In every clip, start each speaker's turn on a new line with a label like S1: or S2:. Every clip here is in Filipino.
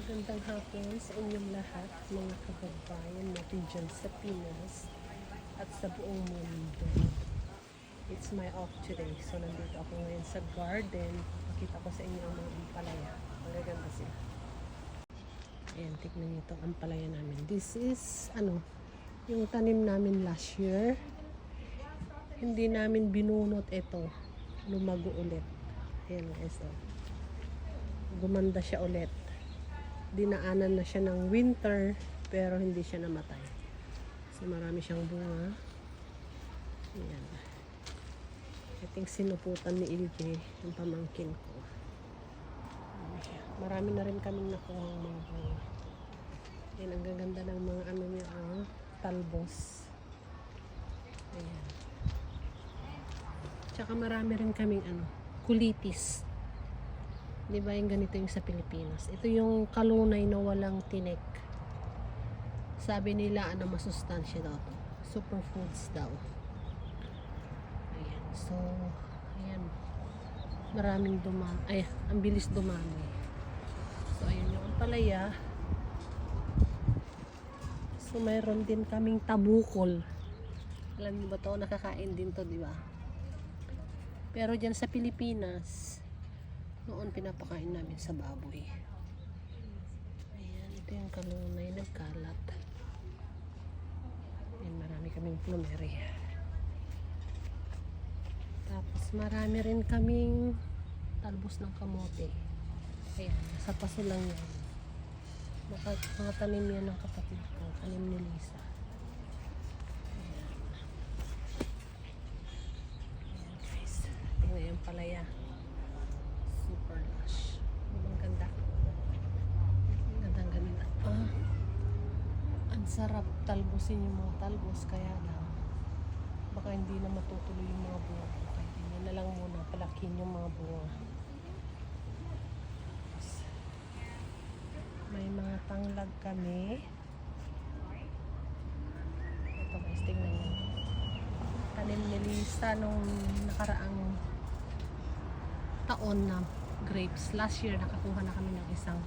S1: Magandang hapon sa inyong lahat, mga kababayan natin dyan sa Pinas at sa buong mundo. It's my off today. So, nandito ako ngayon sa garden. Pakita ko sa inyo ang mga ampalaya. Magaganda sila. Ayan, tignan nyo ito, ampalaya namin. This is, yung tanim namin last year. Hindi namin binunot ito. Lumago ulit. Ayan guys, gumanda siya ulit. Dinaanan na siya ng winter pero hindi siya namatay. So marami siyang bunga. Ayan. I think sinuputan ni Ilke yung pamangkin ko. Marami na rin kaming nakuha ng mga bunga. Ayan, ang gaganda ng mga niya, talbos. Ayan. Tsaka marami rin kaming kulitis. Diba yung ganito yung sa Pilipinas? Ito yung kalunay na walang tinik. Sabi nila masustansya daw to. Superfoods daw. Ayan. So, ayan. Maraming dumami. Ay, ang bilis dumami. So, ayan yung ampalaya. So, mayroon din kaming tabukol. Alam niyo ba to? Nakakain din to, diba? Pero dyan sa Pilipinas, noon pinapakain namin sa baboy. Ayan, ito yung kalunay, nagkalat. Ayan, marami kaming plumeria. Tapos marami rin kaming talbos ng kamote. Ayan, nasa paso lang yan. Mga tanim yan ng kapatid ko, tanim ni Lisa. Ayan. Ayan guys, tingnan yung palaya. Super lush. Ang ganda. Gandang ganda. Ang sarap talbosin yung mga talbos, kaya lang baka hindi na matutuloy yung mga bunga. Kaya tingnan na lang muna, palakin yung mga bunga. May mga tanglag kami. Ito guys, tingnan nyo. Tanim ni Lisa nung nakaraang taon na grapes. Last year nakakuha na kami ng isang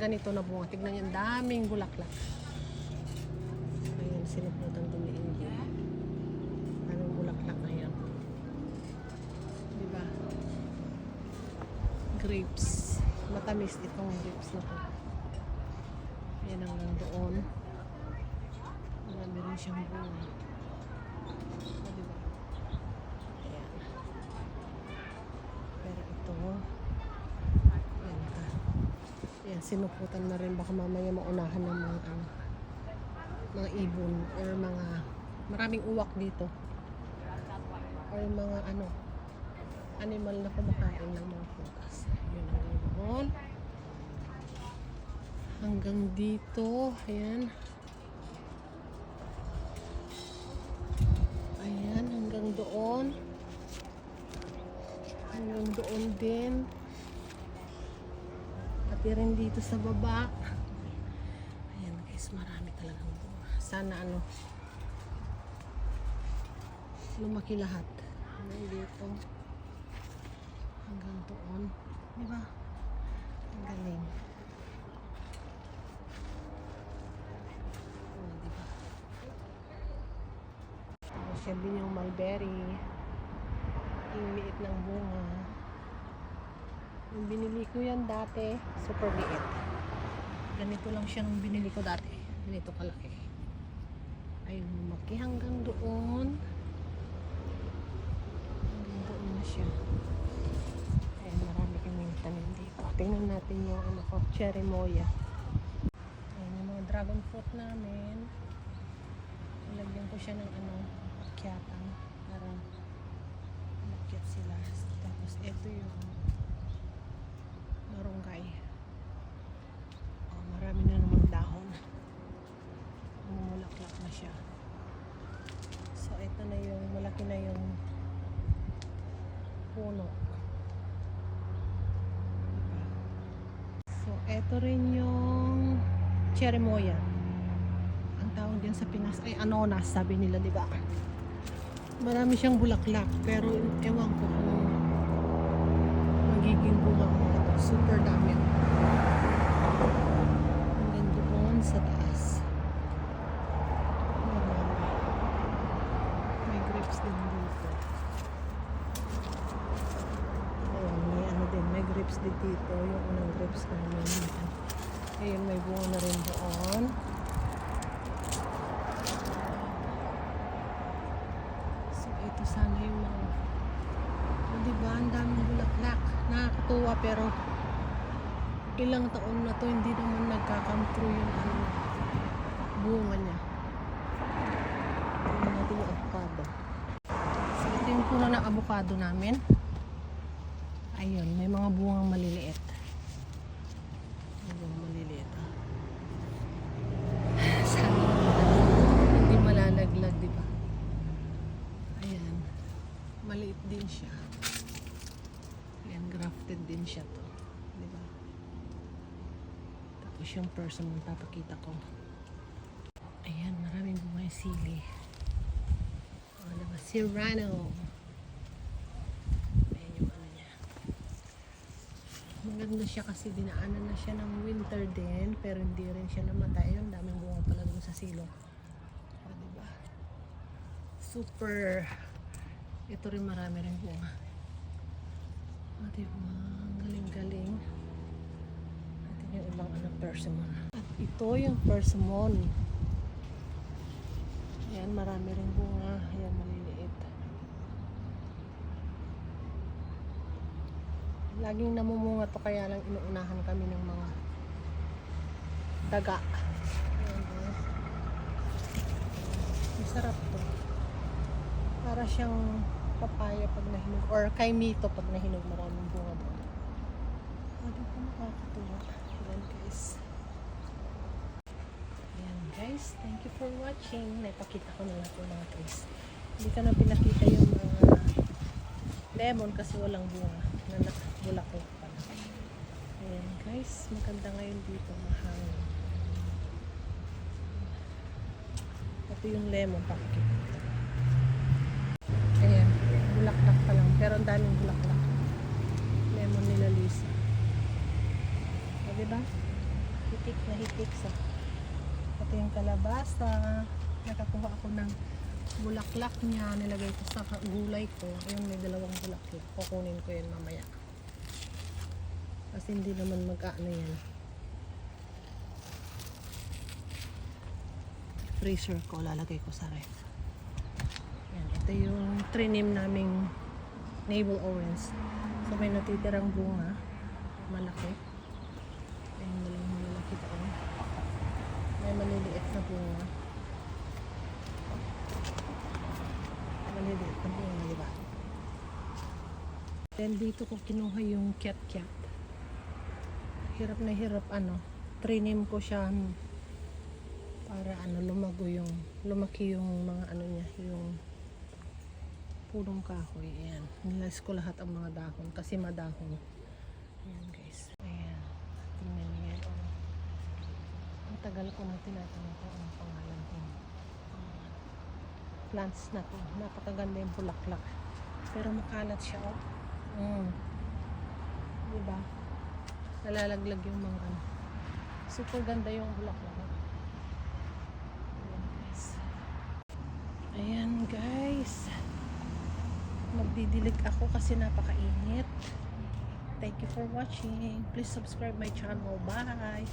S1: ganito na bunga. Tignan niyo, daming bulaklak. Ayun, sinuputan ko ni India. Daming bulaklak na yan. Diba? Grapes. Matamis itong grapes na to. Ayan hanggang doon. Marami rin siyang bunga. Diba? Ayan, sinuputan na rin, baka mamaya maunahan ng mga ibon or mga maraming uwak dito or mga animal na kumakain ng mga prutas. Yun, hanggang doon hanggang dito. Ayan, ayan, hanggang doon din, pati rin dito sa baba. Ayan guys, marami talagang bunga. Sana lumaki lahat. Hanggang dito hanggang doon, diba? Ang galing. Diba? Siya din yung mulberry. Yung liit ng bunga. Yung binili ko yan dati, super liit. Ganito lang siya nung binili ko dati. Ganito kalaki. Ayun, lumaki hanggang doon. Hanggang doon na siya. Ayun, marami kaming tanim dito. Tingnan natin yung cherry moya. Ayun, yung mga dragon fruit namin. Nilagyan ko siya ng akyatan para makyat sila. Tapos ito yung marunggay. Marami na namang dahon. Mulaklak na siya. So ito na yung malaki na yung puno. So ito rin yung cherry moya. Ang tawag din sa Pinas ay anonas, sabi nila, di ba? Marami siyang bulaklak pero ewan ko kung magiging bunga. super dami. Hanggang doon sa taas. Marami. May grapes din dito. Ayan, may ano din, may grapes din dito. Yung unang grapes namin. Ayun, may bunga na rin doon. So, ito sana yung mga... O, diba? Ang daming bulaklak. Nakakatuwa, pero ilang taon na to, hindi naman nagka-come through yung ano, bunga niya. Tingnan natin yung avocado. So, ito yung puno ng avocado namin. Ayun, may mga bungang maliliit. May bungang maliliit. Sana hindi malalaglag, di ba? Ayan. Maliit din siya. Ayan, grafted din siya to. Di ba? Tapos yung person mo papakita ko. Ayan, maraming bunga yung sili. O, diba? Serrano. Maganda siya kasi dinaanan na siya ng winter din, pero hindi rin siya namatay. Yung daming bunga pala dun sa silong. O, diba? Super. Ito rin marami rin bunga. O, diba? Ang galing-galing. Ito yung ibang persimmon. At ito yung persimmon. Ayan, marami rin bunga. Ayan, maliliit. Laging namumunga to, kaya lang inuunahan kami ng mga daga. Ayan, ayan. Masarap to. Para siyang papaya pag nahinog, or kaimito pag nahinog, maraming bunga doon. Ano po, nakakatuwa. Ayan guys. Ayan guys, thank you for watching. Naipakita ko na lang po mga guys. Hindi ka na pinakita yung mga lemon kasi walang bunga. Bulaklak pala. Ayan guys, maganda ngayon dito, mahangin. Ito yung lemon pumpkin. Ayan, bulaklak pa lang, pero ang daming bulaklak. Lemon nila Lisa. O, diba? Hitik na hitik sa. Ito yung kalabasa. Nakakuha ako ng bulaklak niya, nilagay ko sa gulay ko. Ayun, may dalawang bulaklak. Kukunin ko yun mamaya. Kasi hindi naman mag-ano yan. Freezer ko, lalagay ko sa ref. Yan, ito yung trinim naming navel orange. So may natitirang bunga. Malaki. Ayun, dalawang malaki doon. May maliliit na bunga. Maliliit na bunga, diba? Then dito ko kinuha yung kiat-kiat. Hirap na hirap, trinim ko siya para lumaki yung mga niya, yung punong kahoy. Ayan, nilas ko lahat ang mga dahon kasi madahon. Ayan guys, ayan, tingnan niyo yan. Ang tagal ko na tinatanong ko ang pangalan ko. Plants na to, napakaganda yung bulaklak, pero makalat siya, diba? Nalalaglag yung mga super ganda yung bulaklak. Ayan guys, magdidilig ako kasi napakainit. Thank you for watching. Please subscribe my channel. Bye.